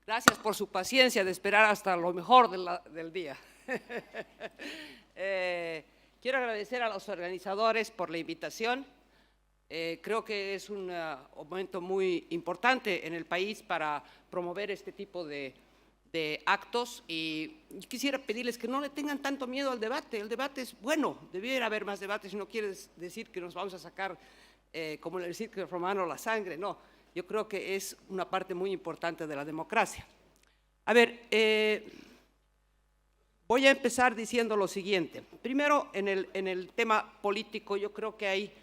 Gracias por su paciencia de esperar hasta lo mejor del día. Quiero agradecer a los organizadores por la invitación. Creo que es un momento muy importante en el país para promover este tipo de actos, y quisiera pedirles que no le tengan tanto miedo al debate. El debate es bueno, debiera haber más debates, no quiere decir que nos vamos a sacar, como en el circo romano, la sangre, no. Yo creo que es una parte muy importante de la democracia. A ver, voy a empezar diciendo lo siguiente. Primero, en el tema político, yo creo que hay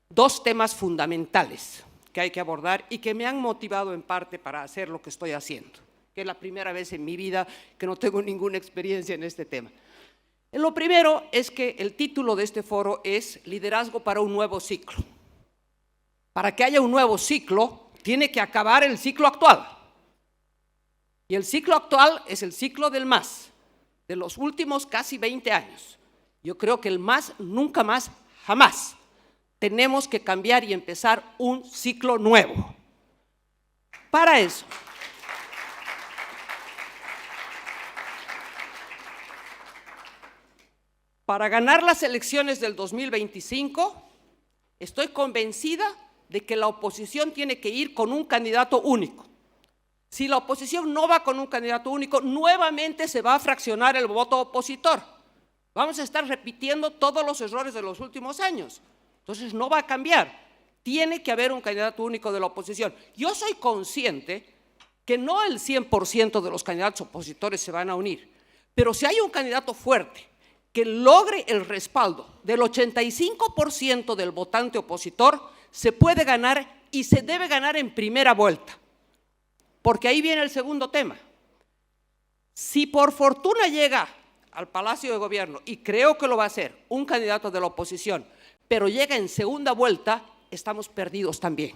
dos temas fundamentales que hay que abordar y que me han motivado en parte para hacer lo que estoy haciendo, que es la primera vez en mi vida que no tengo ninguna experiencia en este tema. Lo primero es que el título de este foro es Liderazgo para un nuevo ciclo. Para que haya un nuevo ciclo, tiene que acabar el ciclo actual. Y el ciclo actual es el ciclo del MAS, de los últimos casi 20 años. Yo creo que el MAS, nunca más, jamás. Tenemos que cambiar y empezar un ciclo nuevo. Para eso, para ganar las elecciones del 2025, estoy convencida de que la oposición tiene que ir con un candidato único. Si la oposición no va con un candidato único, nuevamente se va a fraccionar el voto opositor. Vamos a estar repitiendo todos los errores de los últimos años. Entonces no va a cambiar. Tiene que haber un candidato único de la oposición. Yo soy consciente que no el 100% de los candidatos opositores se van a unir, pero si hay un candidato fuerte que logre el respaldo del 85% del votante opositor, se puede ganar y se debe ganar en primera vuelta. Porque ahí viene el segundo tema. Si por fortuna llega al Palacio de Gobierno, y creo que lo va a hacer, un candidato de la oposición, pero llega en segunda vuelta, estamos perdidos también.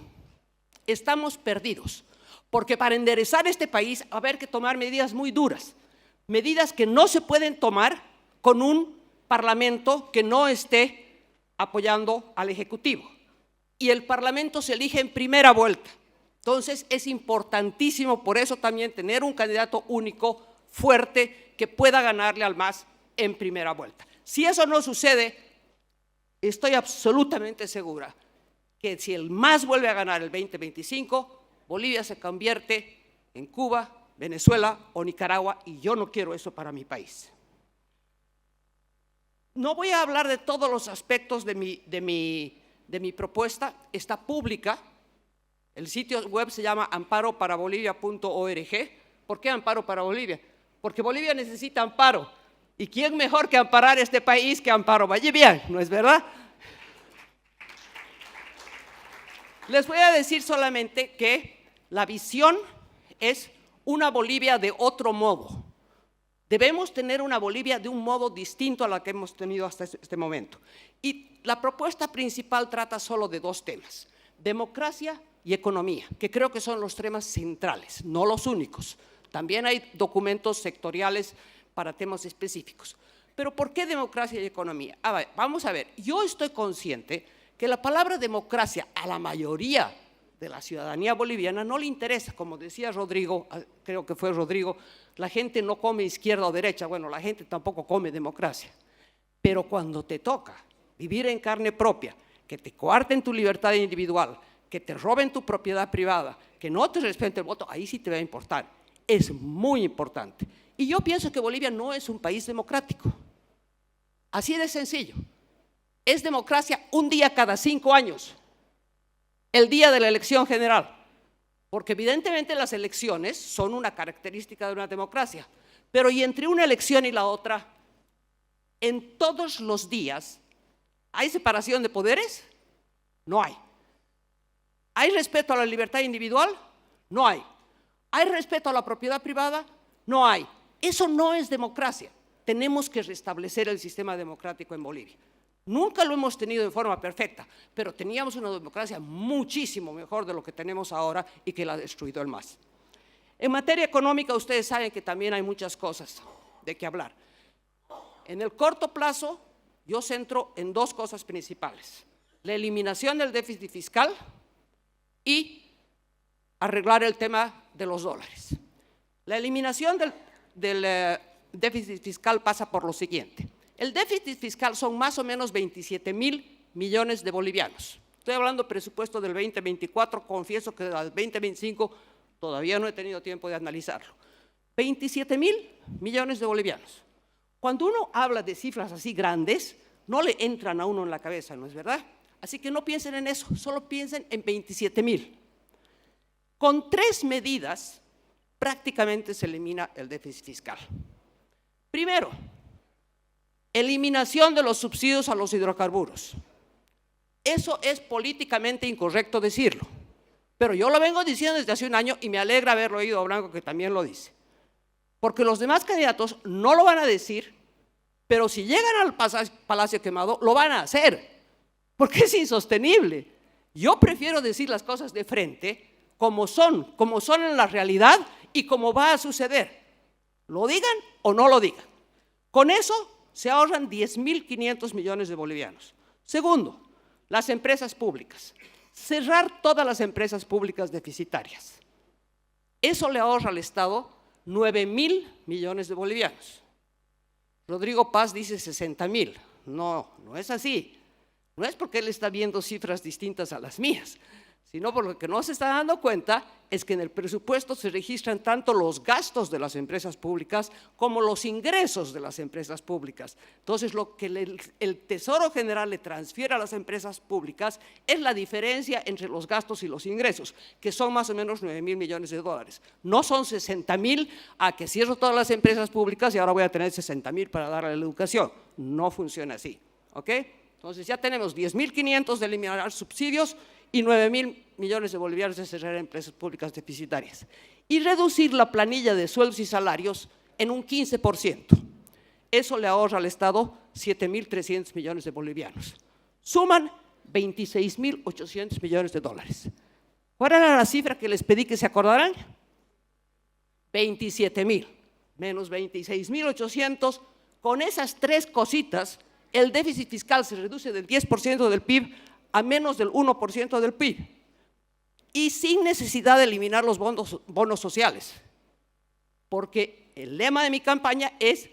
Estamos perdidos. Porque para enderezar este país va a haber que tomar medidas muy duras, medidas que no se pueden tomar con un parlamento que no esté apoyando al Ejecutivo. Y el parlamento se elige en primera vuelta. Entonces es importantísimo por eso también tener un candidato único fuerte que pueda ganarle al MAS en primera vuelta. Si eso no sucede, estoy absolutamente segura que si el MAS vuelve a ganar el 2025, Bolivia se convierte en Cuba, Venezuela o Nicaragua, y yo no quiero eso para mi país. No voy a hablar de todos los aspectos de mi propuesta, está pública. El sitio web se llama amparoparabolivia.org. ¿Por qué Amparo para Bolivia? Porque Bolivia necesita amparo. ¿Y quién mejor que amparar este país que Amparo Vallevian? ¿No es verdad? Les voy a decir solamente que la visión es una Bolivia de otro modo. Debemos tener una Bolivia de un modo distinto a la que hemos tenido hasta este momento. Y la propuesta principal trata solo de dos temas: democracia y economía, que creo que son los temas centrales, no los únicos. También hay documentos sectoriales para temas específicos. Pero ¿por qué democracia y economía? Vamos a ver, yo estoy consciente que la palabra democracia a la mayoría de la ciudadanía boliviana no le interesa. Como decía Rodrigo, creo que fue Rodrigo, la gente no come izquierda o derecha. Bueno, la gente tampoco come democracia. Pero cuando te toca vivir en carne propia, que te coarten tu libertad individual, que te roben tu propiedad privada, que no te respeten el voto, ahí sí te va a importar. Es muy importante. Y yo pienso que Bolivia no es un país democrático. Así de sencillo. Es democracia un día cada 5 años, el día de la elección general. Porque evidentemente las elecciones son una característica de una democracia. Pero y entre una elección y la otra, en todos los días, ¿hay separación de poderes? No hay. ¿Hay respeto a la libertad individual? No hay. ¿Hay respeto a la propiedad privada? No hay. Eso no es democracia. Tenemos que restablecer el sistema democrático en Bolivia. Nunca lo hemos tenido de forma perfecta, pero teníamos una democracia muchísimo mejor de lo que tenemos ahora y que la ha destruido el MAS. En materia económica, ustedes saben que también hay muchas cosas de qué hablar. En el corto plazo, yo centro en dos cosas principales: la eliminación del déficit fiscal y arreglar el tema de los dólares. La eliminación del déficit fiscal pasa por lo siguiente. El déficit fiscal son más o menos 27.000 millones de bolivianos. Estoy hablando presupuesto del 2024, confieso que al 2025 todavía no he tenido tiempo de analizarlo. 27.000 millones de bolivianos. Cuando uno habla de cifras así grandes, no le entran a uno en la cabeza, ¿no es verdad? Así que no piensen en eso, solo piensen en 27.000. Con 3 medidas prácticamente se elimina el déficit fiscal. Primero, eliminación de los subsidios a los hidrocarburos. Eso es políticamente incorrecto decirlo, pero yo lo vengo diciendo desde hace un año y me alegra haberlo oído a Blanco, que también lo dice. Porque los demás candidatos no lo van a decir, pero si llegan al Palacio Quemado, lo van a hacer, porque es insostenible. Yo prefiero decir las cosas de frente, como son en la realidad y como va a suceder. Lo digan o no lo digan. Con eso se ahorran 10.500 millones de bolivianos. Segundo, las empresas públicas. Cerrar todas las empresas públicas deficitarias. Eso le ahorra al Estado 9.000 millones de bolivianos. Rodrigo Paz dice 60.000. No, no es así. No es porque él está viendo cifras distintas a las mías, sino por lo que no se está dando cuenta es que en el presupuesto se registran tanto los gastos de las empresas públicas como los ingresos de las empresas públicas. Entonces, lo que el Tesoro General le transfiere a las empresas públicas es la diferencia entre los gastos y los ingresos, que son más o menos 9.000 millones de dólares. No son 60.000 a que cierro todas las empresas públicas y ahora voy a tener 60.000 para dar a la educación. No funciona así, ¿ok? Entonces, ya tenemos 10.500 de eliminar subsidios y 9.000 millones de bolivianos de cerrar empresas públicas deficitarias. Y reducir la planilla de sueldos y salarios en un 15%. Eso le ahorra al Estado 7.300 millones de bolivianos. Suman 26.800 millones de dólares. ¿Cuál era la cifra que les pedí que se acordaran? 27.000 menos 26.800. Con esas 3 cositas, el déficit fiscal se reduce del 10% del PIB a menos del 1% del PIB, y sin necesidad de eliminar los bonos sociales, porque el lema de mi campaña es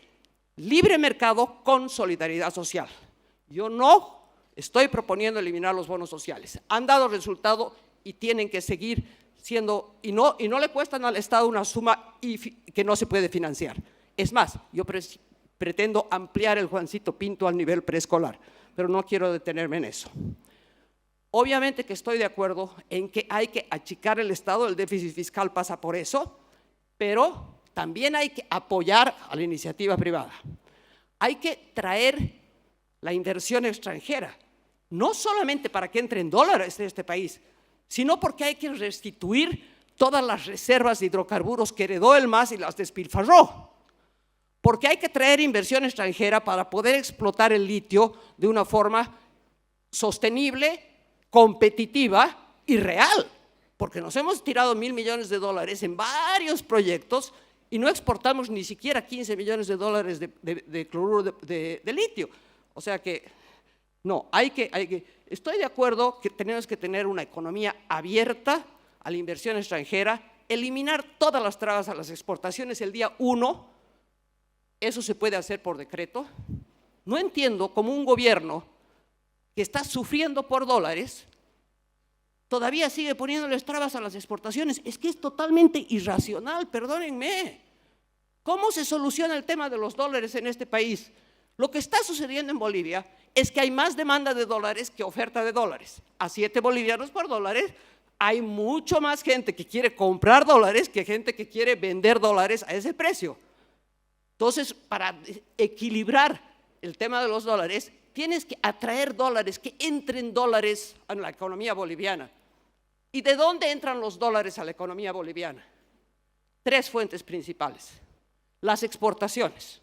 libre mercado con solidaridad social. Yo no estoy proponiendo eliminar los bonos sociales, han dado resultado y tienen que seguir siendo, y no le cuestan al Estado una suma que no se puede financiar. Es más, yo pretendo ampliar el Juancito Pinto al nivel preescolar, pero no quiero detenerme en eso. Obviamente que estoy de acuerdo en que hay que achicar el Estado, el déficit fiscal pasa por eso, pero también hay que apoyar a la iniciativa privada. Hay que traer la inversión extranjera, no solamente para que entren dólares en este país, sino porque hay que restituir todas las reservas de hidrocarburos que heredó el MAS y las despilfarró. Porque hay que traer inversión extranjera para poder explotar el litio de una forma sostenible, competitiva y real, porque nos hemos tirado 1.000 millones de dólares en varios proyectos y no exportamos ni siquiera 15 millones de dólares de cloruro de litio. O sea que, no, estoy de acuerdo que tenemos que tener una economía abierta a la inversión extranjera, eliminar todas las trabas a las exportaciones el día 1, eso se puede hacer por decreto. No entiendo cómo un gobierno que está sufriendo por dólares, todavía sigue poniéndoles trabas a las exportaciones. Es que es totalmente irracional, perdónenme. ¿Cómo se soluciona el tema de los dólares en este país? Lo que está sucediendo en Bolivia es que hay más demanda de dólares que oferta de dólares. A 7 bolivianos por dólares, hay mucho más gente que quiere comprar dólares que gente que quiere vender dólares a ese precio. Entonces, para equilibrar el tema de los dólares, tienes que atraer dólares, que entren dólares en la economía boliviana. ¿Y de dónde entran los dólares a la economía boliviana? 3 fuentes principales. Las exportaciones.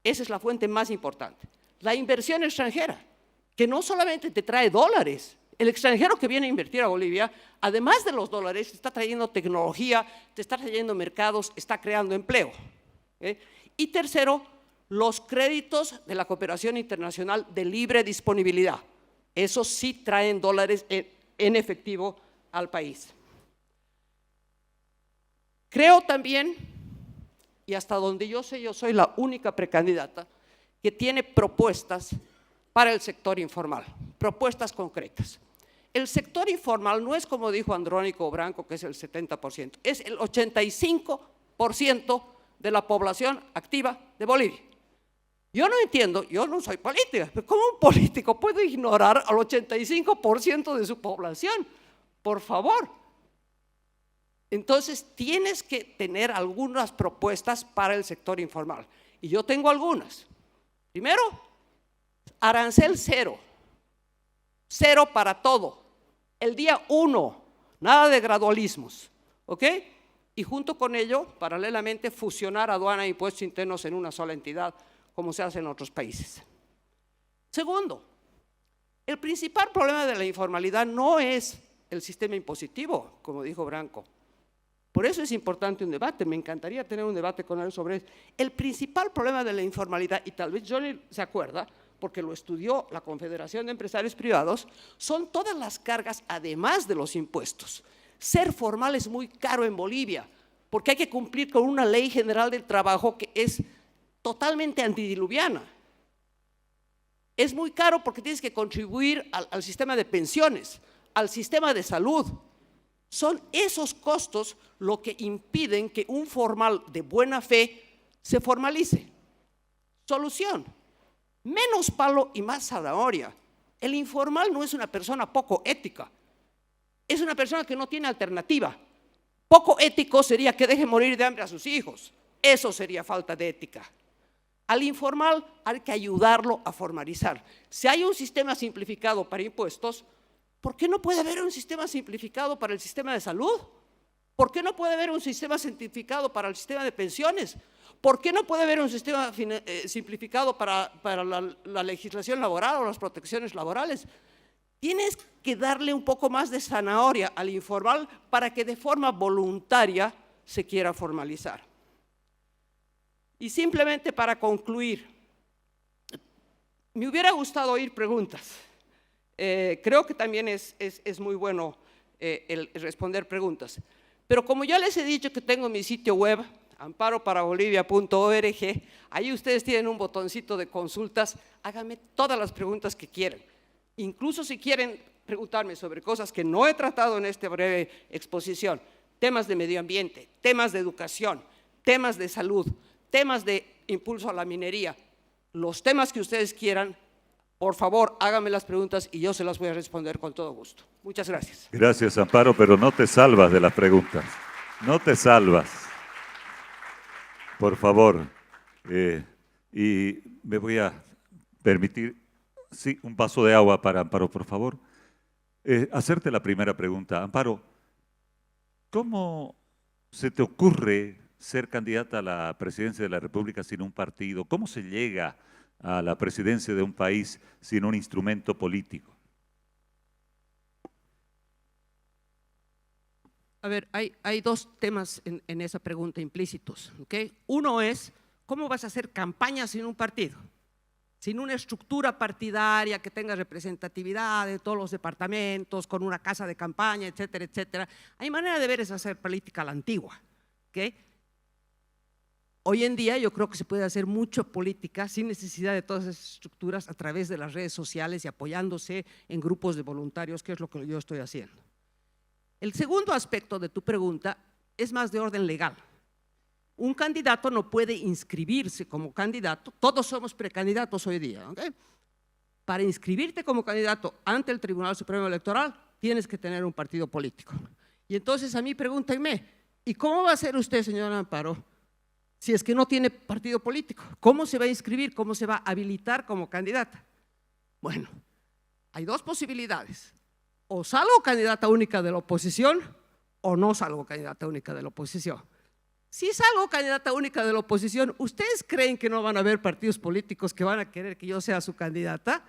Esa es la fuente más importante. La inversión extranjera, que no solamente te trae dólares. El extranjero que viene a invertir a Bolivia, además de los dólares, te está trayendo tecnología, te está trayendo mercados, está creando empleo. Y tercero, los créditos de la cooperación internacional de libre disponibilidad. Esos sí traen dólares en efectivo al país. Creo también, y hasta donde yo sé, yo soy la única precandidata que tiene propuestas para el sector informal, propuestas concretas. El sector informal no es como dijo Andrónico Branco, que es el 70%, es el 85% de la población activa de Bolivia. Yo no entiendo, yo no soy política, pero ¿cómo un político puede ignorar al 85% de su población? Por favor. Entonces, tienes que tener algunas propuestas para el sector informal. Y yo tengo algunas. Primero, arancel cero. Cero para todo. El día 1, nada de gradualismos. ¿Ok? Y junto con ello, paralelamente, fusionar aduana e impuestos internos en una sola entidad, como se hace en otros países. Segundo, el principal problema de la informalidad no es el sistema impositivo, como dijo Branco. Por eso es importante un debate, me encantaría tener un debate con él sobre eso. El principal problema de la informalidad, y tal vez Johnny se acuerda, porque lo estudió la Confederación de Empresarios Privados, son todas las cargas además de los impuestos. Ser formal es muy caro en Bolivia, porque hay que cumplir con una ley general del trabajo que es totalmente antidiluviana. Es muy caro porque tienes que contribuir al sistema de pensiones, al sistema de salud. Son esos costos lo que impiden que un formal de buena fe se formalice. Solución: menos palo y más zanahoria. El informal no es una persona poco ética, es una persona que no tiene alternativa. Poco ético sería que deje morir de hambre a sus hijos. Eso sería falta de ética. Al informal hay que ayudarlo a formalizar. Si hay un sistema simplificado para impuestos, ¿por qué no puede haber un sistema simplificado para el sistema de salud? ¿Por qué no puede haber un sistema simplificado para el sistema de pensiones? ¿Por qué no puede haber un sistema simplificado para la legislación laboral o las protecciones laborales? Tienes que darle un poco más de zanahoria al informal para que de forma voluntaria se quiera formalizar. Y simplemente para concluir, me hubiera gustado oír preguntas. Creo que también es muy bueno el responder preguntas. Pero como ya les he dicho que tengo mi sitio web, amparoparabolivia.org, ahí ustedes tienen un botoncito de consultas, háganme todas las preguntas que quieran. Incluso si quieren preguntarme sobre cosas que no he tratado en esta breve exposición, temas de medio ambiente, temas de educación, temas de salud, temas de impulso a la minería, los temas que ustedes quieran, por favor, háganme las preguntas y yo se las voy a responder con todo gusto. Muchas gracias. Gracias, Amparo, pero no te salvas de las preguntas. No te salvas. Por favor. Y me voy a permitir, sí, un vaso de agua para Amparo, por favor. Hacerte la primera pregunta. Amparo, ¿cómo se te ocurre ser candidata a la presidencia de la República sin un partido? ¿Cómo se llega a la presidencia de un país sin un instrumento político? A ver, hay dos temas en esa pregunta implícitos, ¿ok? Uno es, ¿cómo vas a hacer campaña sin un partido? Sin una estructura partidaria que tenga representatividad de todos los departamentos, con una casa de campaña, etcétera, etcétera. Hay manera de ver esa hacer política a la antigua, ¿ok? Hoy en día yo creo que se puede hacer mucha política sin necesidad de todas esas estructuras a través de las redes sociales y apoyándose en grupos de voluntarios, que es lo que yo estoy haciendo. El segundo aspecto de tu pregunta es más de orden legal. Un candidato no puede inscribirse como candidato, todos somos precandidatos hoy día, ¿ok? Para inscribirte como candidato ante el Tribunal Supremo Electoral tienes que tener un partido político. Y entonces a mí pregúntenme, ¿y cómo va a ser usted, señora Amparo, si es que no tiene partido político? ¿Cómo se va a inscribir? ¿Cómo se va a habilitar como candidata? Bueno, hay dos posibilidades. O salgo candidata única de la oposición o no salgo candidata única de la oposición. Si salgo candidata única de la oposición, ¿ustedes creen que no van a haber partidos políticos que van a querer que yo sea su candidata?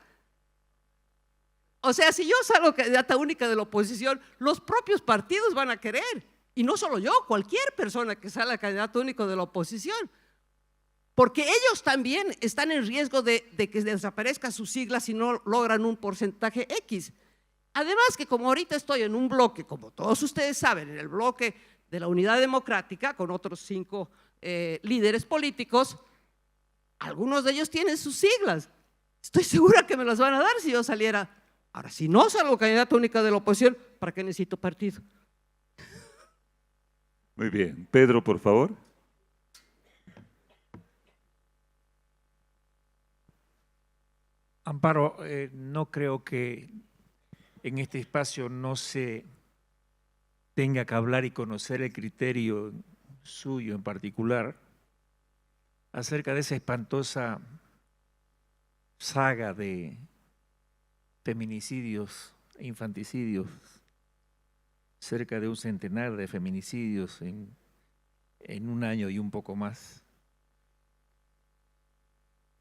O sea, si yo salgo candidata única de la oposición, los propios partidos van a querer. Y no solo yo, cualquier persona que salga candidato único de la oposición. Porque ellos también están en riesgo de que desaparezcan sus siglas si no logran un porcentaje X. Además que como ahorita estoy en un bloque, como todos ustedes saben, en el bloque de la Unidad Democrática, con otros 5 líderes políticos. Algunos de ellos tienen sus siglas. Estoy segura que me las van a dar si yo saliera. Ahora, si no salgo candidata única de la oposición, ¿para qué necesito partido? Muy bien. Pedro, por favor. Amparo, no creo que en este espacio no se tenga que hablar y conocer el criterio suyo en particular acerca de esa espantosa saga de feminicidios e infanticidios, cerca de un centenar de feminicidios en un año y un poco más.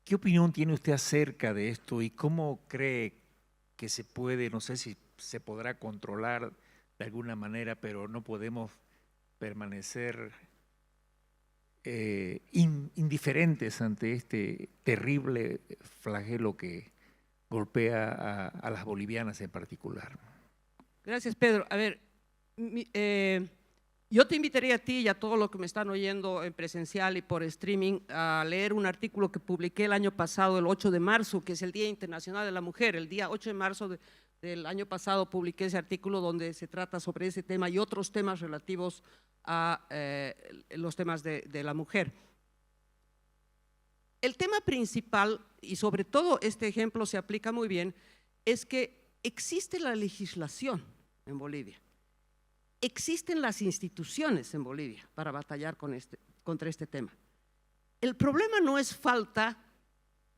¿Qué opinión tiene usted acerca de esto y cómo cree que se puede, no sé si se podrá controlar de alguna manera, pero no podemos permanecer indiferentes ante este terrible flagelo que golpea a las bolivianas en particular? Gracias, Pedro. A ver, yo te invitaría a ti y a todos los que me están oyendo en presencial y por streaming a leer un artículo que publiqué el año pasado, el 8 de marzo, que es el Día Internacional de la Mujer. El día 8 de marzo del año pasado publiqué ese artículo donde se trata sobre ese tema y otros temas relativos a los temas de la mujer. El tema principal, y sobre todo este ejemplo se aplica muy bien, es que existe la legislación en Bolivia. Existen las instituciones en Bolivia para batallar contra este tema. El problema no es falta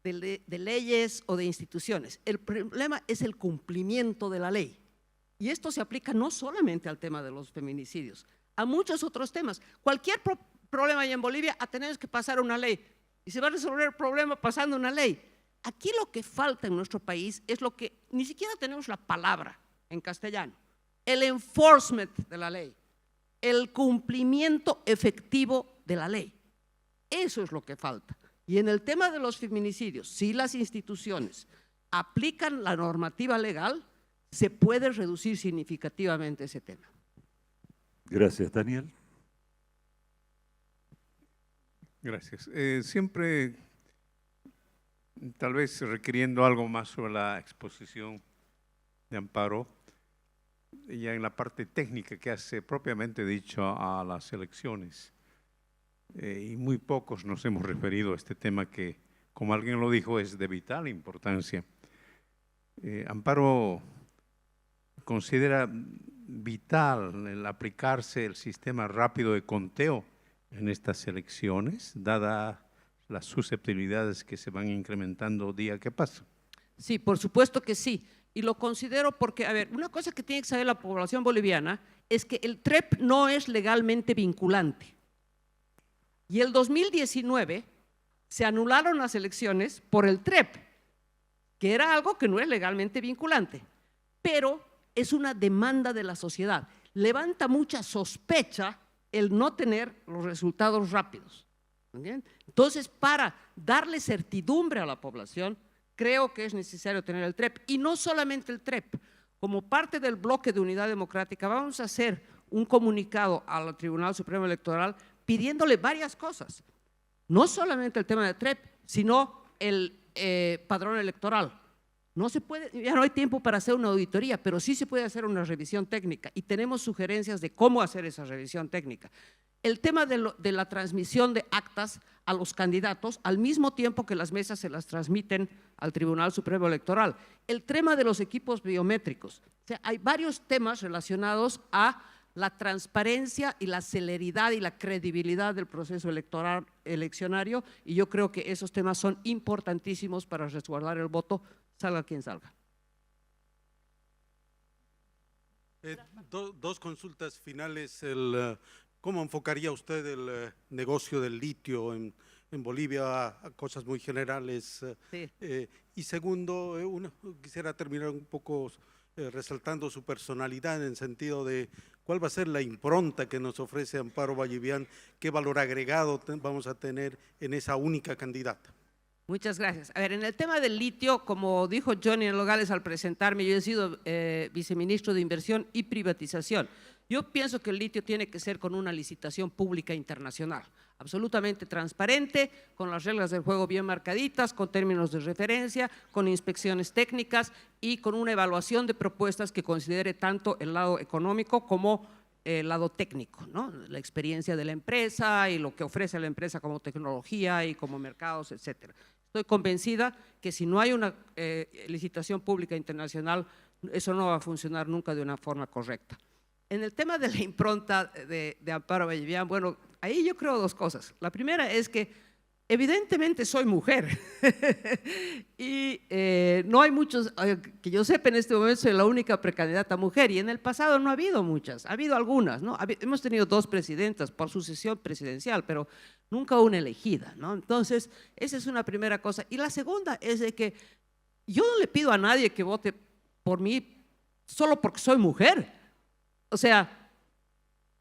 de leyes o de instituciones, el problema es el cumplimiento de la ley. Y esto se aplica no solamente al tema de los feminicidios, a muchos otros temas. Cualquier problema hay en Bolivia, tenemos que pasar una ley y se va a resolver el problema pasando una ley. Aquí lo que falta en nuestro país es lo que ni siquiera tenemos la palabra en castellano. El enforcement de la ley, el cumplimiento efectivo de la ley. Eso es lo que falta. Y en el tema de los feminicidios, si las instituciones aplican la normativa legal, se puede reducir significativamente ese tema. Gracias, Daniel. Gracias. Siempre, tal vez requiriendo algo más sobre la exposición de Amparo, ya en la parte técnica que hace propiamente dicho a las elecciones. Y muy pocos nos hemos referido a este tema que, como alguien lo dijo, es de vital importancia. Amparo considera vital el aplicarse el sistema rápido de conteo en estas elecciones, dadas las susceptibilidades que se van incrementando día que pasa. Sí, por supuesto que sí. Y lo considero porque, a ver, una cosa que tiene que saber la población boliviana es que el TREP no es legalmente vinculante. Y el 2019 se anularon las elecciones por el TREP, que era algo que no es legalmente vinculante, pero es una demanda de la sociedad. Levanta mucha sospecha el no tener los resultados rápidos. ¿Entienden? Entonces, para darle certidumbre a la población, creo que es necesario tener el TREP, y no solamente el TREP. Como parte del bloque de Unidad Democrática vamos a hacer un comunicado al Tribunal Supremo Electoral pidiéndole varias cosas, no solamente el tema del TREP, sino el padrón electoral. No se puede, ya no hay tiempo para hacer una auditoría, pero sí se puede hacer una revisión técnica y tenemos sugerencias de cómo hacer esa revisión técnica. El tema de la transmisión de actas a los candidatos al mismo tiempo que las mesas se las transmiten al Tribunal Supremo Electoral. El tema de los equipos biométricos. O sea, hay varios temas relacionados a la transparencia y la celeridad y la credibilidad del proceso eleccionario, y yo creo que esos temas son importantísimos para resguardar el voto, salga quien salga. Dos consultas finales. ¿Cómo enfocaría usted el negocio del litio en Bolivia? A cosas muy generales. Sí. Y segundo, quisiera terminar un poco resaltando su personalidad en el sentido de cuál va a ser la impronta que nos ofrece Amparo Vallivian, qué valor agregado vamos a tener en esa única candidata. Muchas gracias. A ver, en el tema del litio, como dijo Johnny Nogales al presentarme, yo he sido viceministro de Inversión y Privatización. Yo pienso que el litio tiene que ser con una licitación pública internacional, absolutamente transparente, con las reglas del juego bien marcaditas, con términos de referencia, con inspecciones técnicas y con una evaluación de propuestas que considere tanto el lado económico como el lado técnico, ¿no? La experiencia de la empresa y lo que ofrece la empresa como tecnología y como mercados, etcétera. Estoy convencida que si no hay una licitación pública internacional, eso no va a funcionar nunca de una forma correcta. En el tema de la impronta de Amparo Vallivian, bueno, ahí yo creo dos cosas. La primera es que evidentemente soy mujer y no hay muchos, que yo sepa en este momento soy la única precandidata mujer y en el pasado no ha habido muchas, ha habido algunas, ¿no? Hemos tenido 2 presidentas por sucesión presidencial, pero nunca una elegida, ¿no? Entonces, esa es una primera cosa. Y la segunda es de que yo no le pido a nadie que vote por mí solo porque soy mujer. O sea,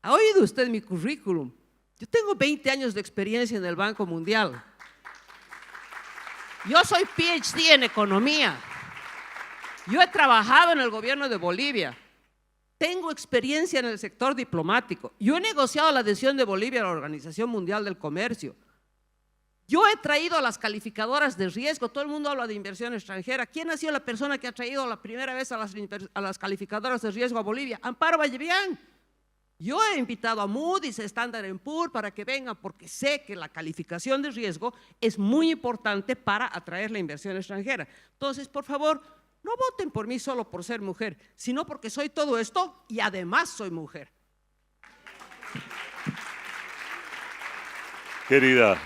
¿ha oído usted mi currículum? Yo tengo 20 años de experiencia en el Banco Mundial. Yo soy PhD en economía. Yo he trabajado en el gobierno de Bolivia. Tengo experiencia en el sector diplomático. Yo he negociado la adhesión de Bolivia a la Organización Mundial del Comercio. Yo he traído a las calificadoras de riesgo. Todo el mundo habla de inversión extranjera. ¿Quién ha sido la persona que ha traído la primera vez a las calificadoras de riesgo a Bolivia? Amparo Vallivian. Yo he invitado a Moody's, a Standard & Poor's para que vengan porque sé que la calificación de riesgo es muy importante para atraer la inversión extranjera. Entonces, por favor, no voten por mí solo por ser mujer, sino porque soy todo esto y además soy mujer. Querida